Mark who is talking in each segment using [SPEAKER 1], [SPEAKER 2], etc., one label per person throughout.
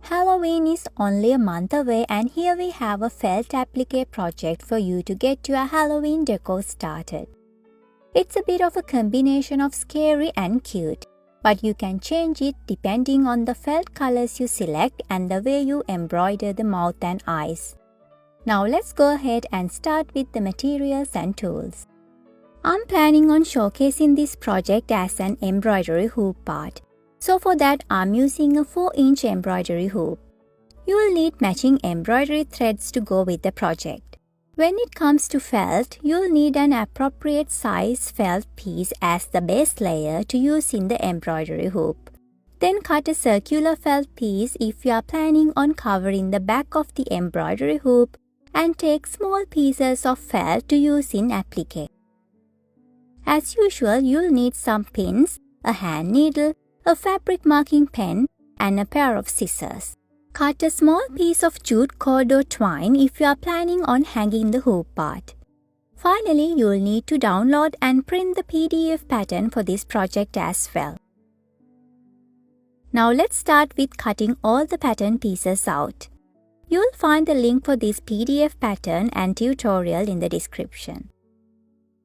[SPEAKER 1] Halloween is only a month away, and here we have a felt applique project for you to get your Halloween decor started. It's a bit of a combination of scary and cute, but you can change it depending on the felt colors you select and the way you embroider the mouth and eyes. Now let's go ahead and start with the materials and tools. I'm planning on showcasing this project as an embroidery hoop part. So for that, I'm using a 4-inch embroidery hoop. You will need matching embroidery threads to go with the project. When it comes to felt, you'll need an appropriate size felt piece as the base layer to use in the embroidery hoop. Then cut a circular felt piece if you are planning on covering the back of the embroidery hoop, and take small pieces of felt to use in applique. As usual, you'll need some pins, a hand needle, a fabric marking pen, and a pair of scissors. Cut a small piece of jute cord or twine if you are planning on hanging the hoop part. Finally, you'll need to download and print the PDF pattern for this project as well. Now let's start with cutting all the pattern pieces out. You'll find the link for this PDF pattern and tutorial in the description.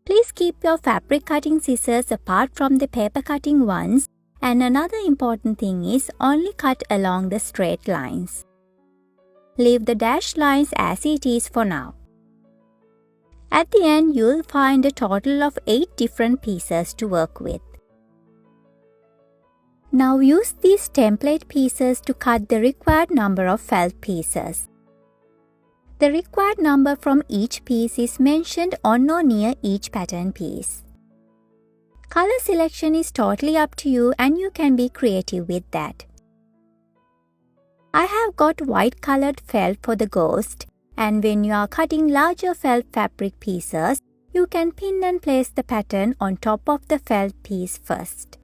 [SPEAKER 1] Please keep your fabric cutting scissors apart from the paper cutting ones. And another important thing is only cut along the straight lines. Leave the dashed lines as it is for now. At the end, you'll find a total of 8 different pieces to work with. Now use these template pieces to cut the required number of felt pieces. The required number from each piece is mentioned on or near each pattern piece. Color selection is totally up to you, and you can be creative with that. I have got white colored felt for the ghost, and when you are cutting larger felt fabric pieces, you can pin and place the pattern on top of the felt piece first.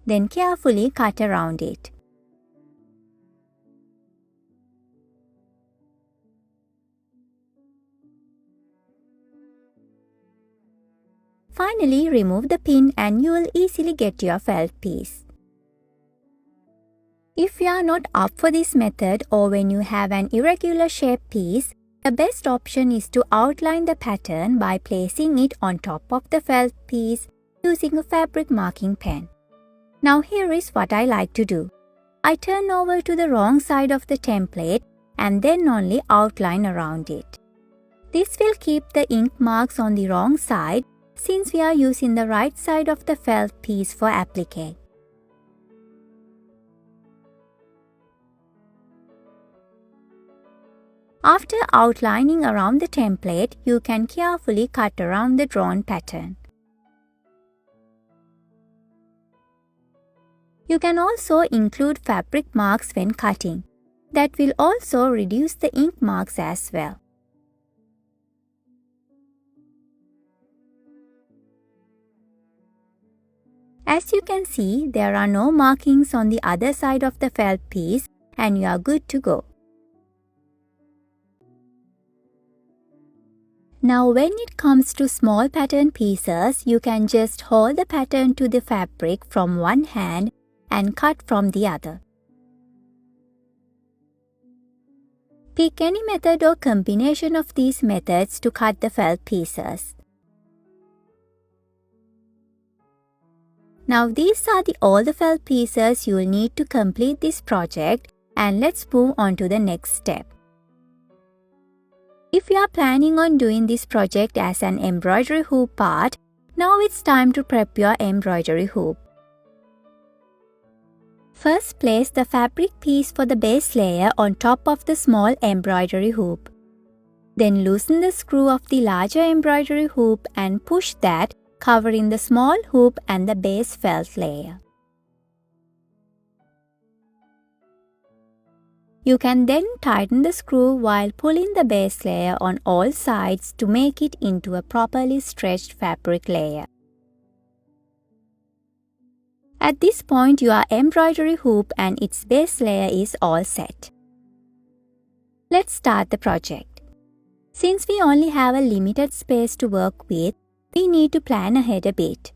[SPEAKER 1] Then carefully cut around it. Finally, remove the pin and you will easily get your felt piece. If you are not up for this method, or when you have an irregular shaped piece, the best option is to outline the pattern by placing it on top of the felt piece using a fabric marking pen. Now here is what I like to do. I turn over to the wrong side of the template and then only outline around it. This will keep the ink marks on the wrong side, since we are using the right side of the felt piece for applique. After outlining around the template, you can carefully cut around the drawn pattern. You can also include fabric marks when cutting. That will also reduce the ink marks as well. As you can see, there are no markings on the other side of the felt piece, and you are good to go. Now when it comes to small pattern pieces, you can just hold the pattern to the fabric from one hand and cut from the other. Pick any method or combination of these methods to cut the felt pieces. Now these are all the felt pieces you will need to complete this project, and let's move on to the next step. If you are planning on doing this project as an embroidery hoop part, now it's time to prep your embroidery hoop. First, place the fabric piece for the base layer on top of the small embroidery hoop. Then loosen the screw of the larger embroidery hoop and push that, covering the small hoop and the base felt layer. You can then tighten the screw while pulling the base layer on all sides to make it into a properly stretched fabric layer. At this point, your embroidery hoop and its base layer is all set. Let's start the project. Since we only have a limited space to work with, we need to plan ahead a bit.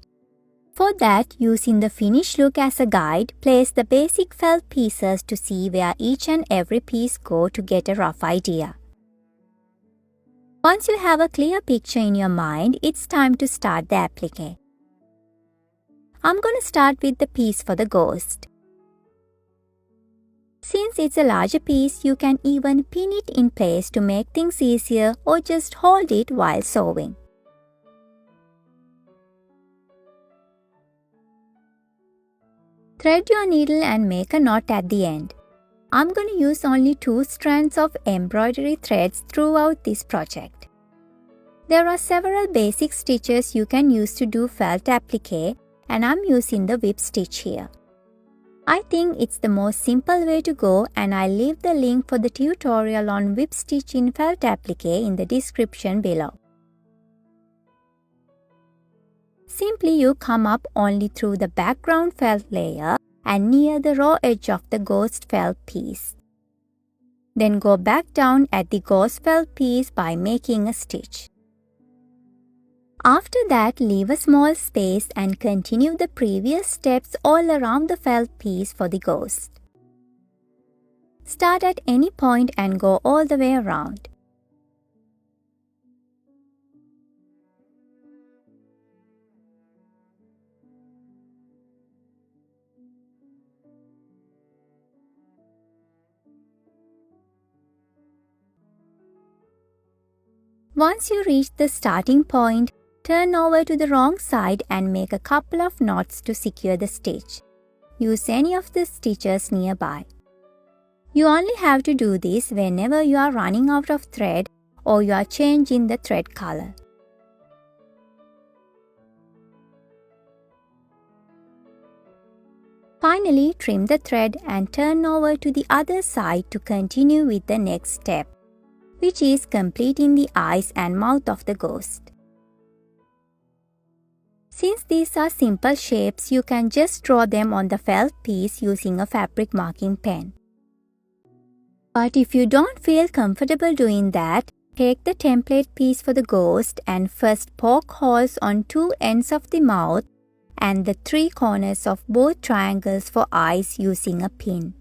[SPEAKER 1] For that, using the finished look as a guide, place the basic felt pieces to see where each and every piece go to get a rough idea. Once you have a clear picture in your mind, it's time to start the applique. I'm going to start with the piece for the ghost. Since it's a larger piece, you can even pin it in place to make things easier or just hold it while sewing. Thread your needle and make a knot at the end. I'm going to use only 2 strands of embroidery threads throughout this project. There are several basic stitches you can use to do felt applique, and I'm using the whip stitch here. I think it's the most simple way to go, and I'll leave the link for the tutorial on whip stitch in felt applique in the description below. Simply you come up only through the background felt layer and near the raw edge of the ghost felt piece. Then go back down at the ghost felt piece by making a stitch. After that, leave a small space and continue the previous steps all around the felt piece for the ghost. Start at any point and go all the way around. Once you reach the starting point, turn over to the wrong side and make a couple of knots to secure the stitch. Use any of the stitches nearby. You only have to do this whenever you are running out of thread or you are changing the thread color. Finally, trim the thread and turn over to the other side to continue with the next step, which is completing the eyes and mouth of the ghost. Since these are simple shapes, you can just draw them on the felt piece using a fabric marking pen. But if you don't feel comfortable doing that, take the template piece for the ghost and first poke holes on 2 ends of the mouth and the 3 corners of both triangles for eyes using a pin.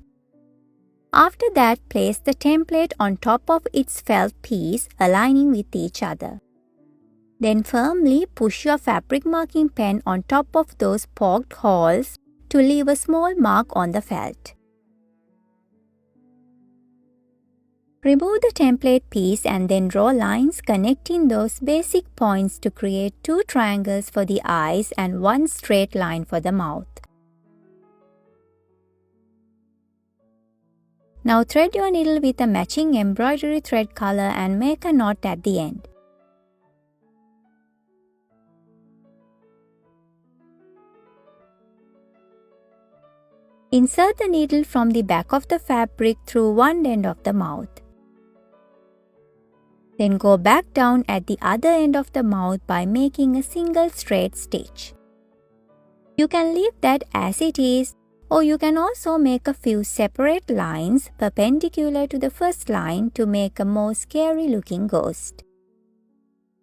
[SPEAKER 1] After that, place the template on top of its felt piece, aligning with each other. Then firmly push your fabric marking pen on top of those poked holes to leave a small mark on the felt. Remove the template piece and then draw lines connecting those basic points to create 2 triangles for the eyes and 1 straight line for the mouth. Now thread your needle with a matching embroidery thread color and make a knot at the end. Insert the needle from the back of the fabric through one end of the mouth. Then go back down at the other end of the mouth by making a single straight stitch. You can leave that as it is, or you can also make a few separate lines perpendicular to the first line to make a more scary looking ghost.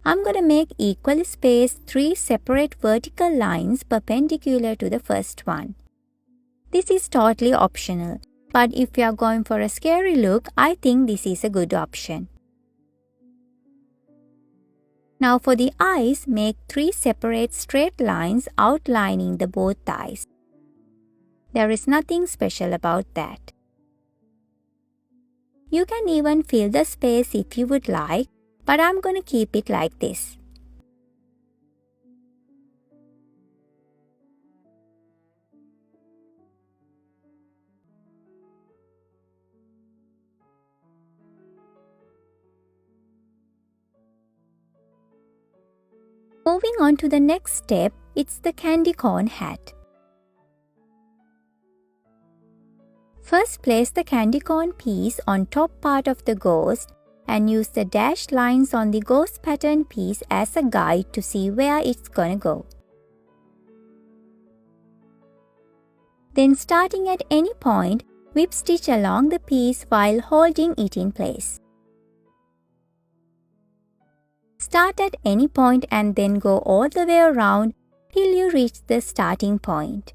[SPEAKER 1] I'm going to make equally spaced 3 separate vertical lines perpendicular to the first one. This is totally optional, but if you are going for a scary look, I think this is a good option. Now for the eyes, make 3 separate straight lines outlining the both eyes. There is nothing special about that. You can even fill the space if you would like, but I'm going to keep it like this. Moving on to the next step, it's the candy corn hat. First, place the candy corn piece on top part of the ghost and use the dashed lines on the ghost pattern piece as a guide to see where it's gonna go. Then starting at any point, whip stitch along the piece while holding it in place. Start at any point and then go all the way around till you reach the starting point.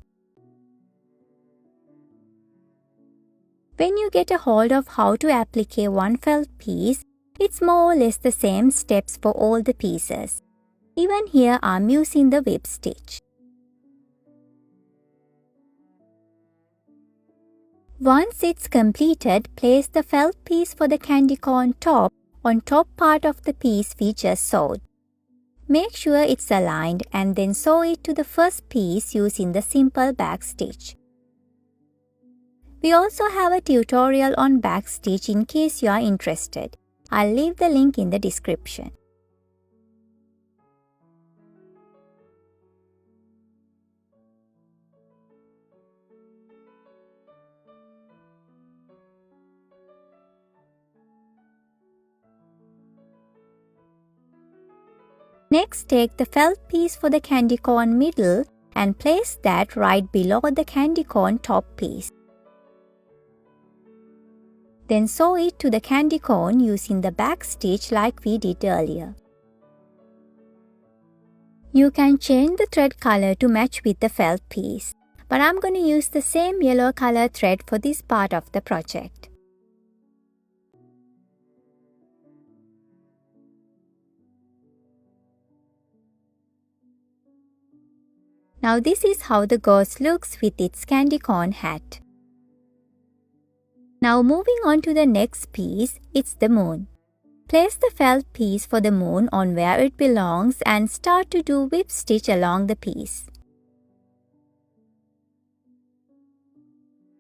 [SPEAKER 1] When you get a hold of how to applique one felt piece, it's more or less the same steps for all the pieces. Even here I'm using the whip stitch. Once it's completed, place the felt piece for the candy corn top on top part of the piece we just sewed. Make sure it's aligned and then sew it to the first piece using the simple back stitch. We also have a tutorial on back stitch in case you are interested. I'll leave the link in the description. Next, take the felt piece for the candy corn middle and place that right below the candy corn top piece. Then sew it to the candy corn using the back stitch like we did earlier. You can change the thread color to match with the felt piece, but I'm going to use the same yellow color thread for this part of the project. Now this is how the ghost looks with its candy corn hat. Now moving on to the next piece, it's the moon. Place the felt piece for the moon on where it belongs and start to do whip stitch along the piece.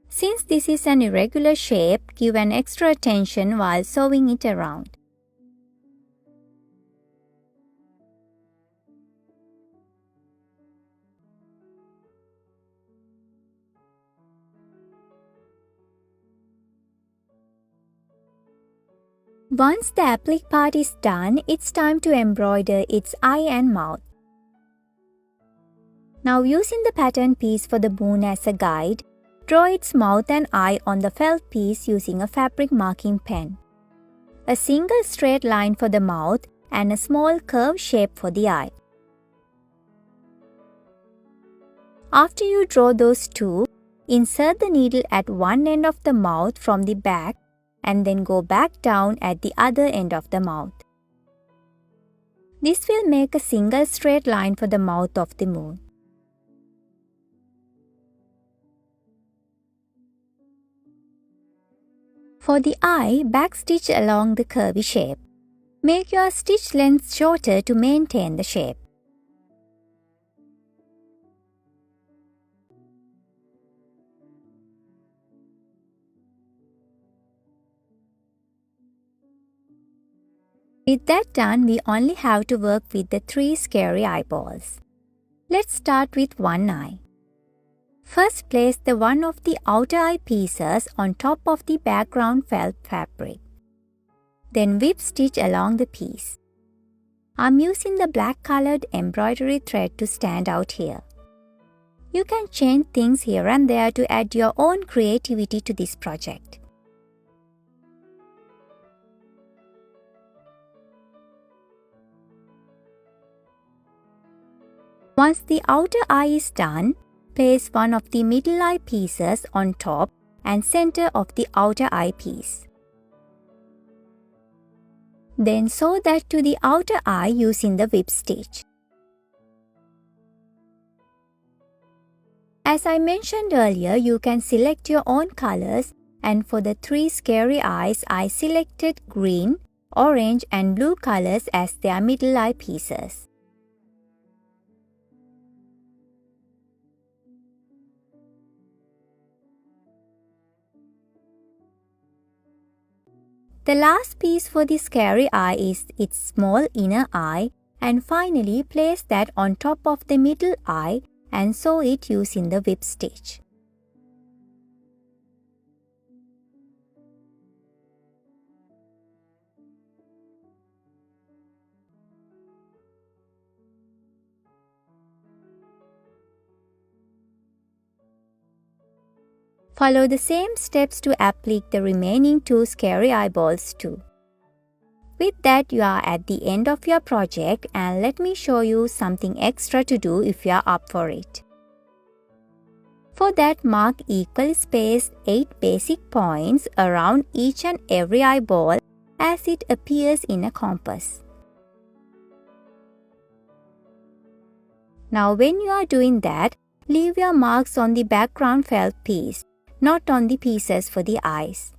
[SPEAKER 1] Since this is an irregular shape, give an extra attention while sewing it around. Once the applique part is done, it's time to embroider its eye and mouth. Now using the pattern piece for the moon as a guide, draw its mouth and eye on the felt piece using a fabric marking pen. A single straight line for the mouth and a small curved shape for the eye. After you draw those two, insert the needle at one end of the mouth from the back and then go back down at the other end of the mouth. This will make a single straight line for the mouth of the moon. For the eye, backstitch along the curvy shape. Make your stitch length shorter to maintain the shape. With that done, we only have to work with the 3 scary eyeballs. Let's start with one eye. First, place the one of the outer eye pieces on top of the background felt fabric. Then whip stitch along the piece. I'm using the black colored embroidery thread to stand out here. You can change things here and there to add your own creativity to this project. Once the outer eye is done, place one of the middle eye pieces on top and center of the outer eye piece. Then sew that to the outer eye using the whip stitch. As I mentioned earlier, you can select your own colors, and for the 3 scary eyes, I selected green, orange and blue colors as their middle eye pieces. The last piece for the scary eye is its small inner eye, and finally place that on top of the middle eye and sew it using the whip stitch. Follow the same steps to applique the remaining 2 scary eyeballs too. With that, you are at the end of your project, and let me show you something extra to do if you are up for it. For that, mark equally spaced 8 basic points around each and every eyeball as it appears in a compass. Now when you are doing that, leave your marks on the background felt piece, not on the pieces for the eyes.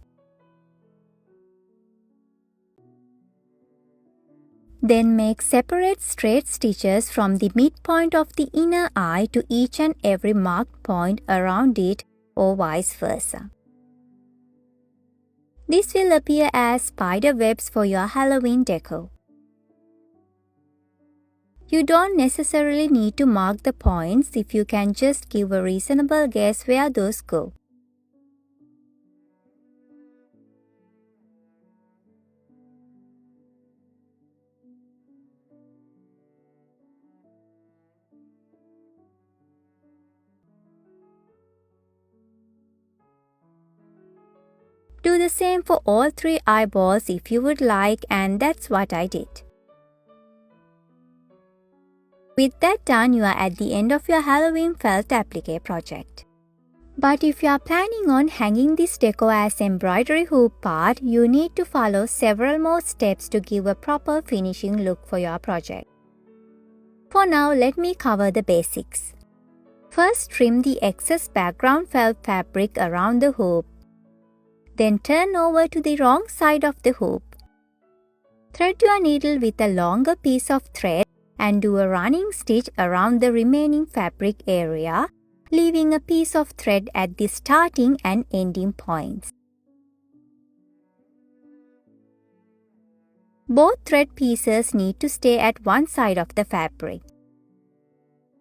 [SPEAKER 1] Then make separate straight stitches from the midpoint of the inner eye to each and every marked point around it, or vice versa. This will appear as spider webs for your Halloween decor. You don't necessarily need to mark the points if you can just give a reasonable guess where those go. Do the same for all 3 eyeballs if you would like, and that's what I did. With that done, you are at the end of your Halloween felt applique project. But if you are planning on hanging this decor as embroidery hoop part, you need to follow several more steps to give a proper finishing look for your project. For now, let me cover the basics. First, trim the excess background felt fabric around the hoop. Then turn over to the wrong side of the hoop. Thread your needle with a longer piece of thread and do a running stitch around the remaining fabric area, leaving a piece of thread at the starting and ending points. Both thread pieces need to stay at one side of the fabric.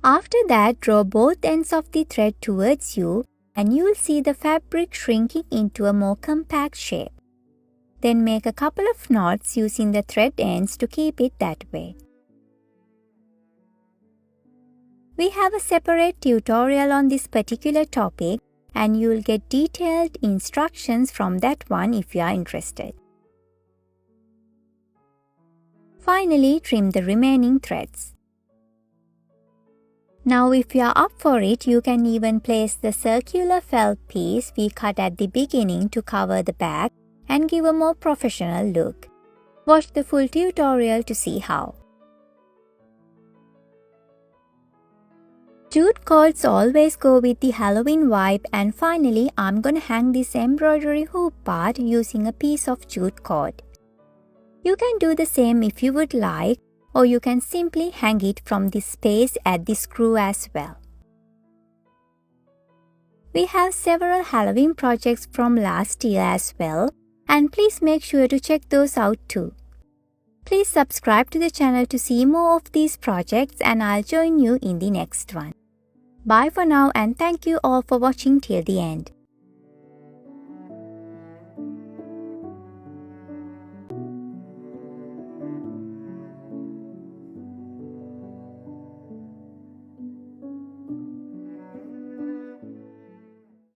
[SPEAKER 1] After that, draw both ends of the thread towards you, and you will see the fabric shrinking into a more compact shape. Then make a couple of knots using the thread ends to keep it that way. We have a separate tutorial on this particular topic, and you will get detailed instructions from that one if you are interested. Finally, trim the remaining threads. Now if you are up for it, you can even place the circular felt piece we cut at the beginning to cover the back and give a more professional look. Watch the full tutorial to see how. Jute cords always go with the Halloween vibe, and finally I'm gonna hang this embroidery hoop part using a piece of jute cord. You can do the same if you would like, or you can simply hang it from the space at the screw as well. We have several Halloween projects from last year as well, and please make sure to check those out too. Please subscribe to the channel to see more of these projects, and I'll join you in the next one. Bye for now, and thank you all for watching till the end.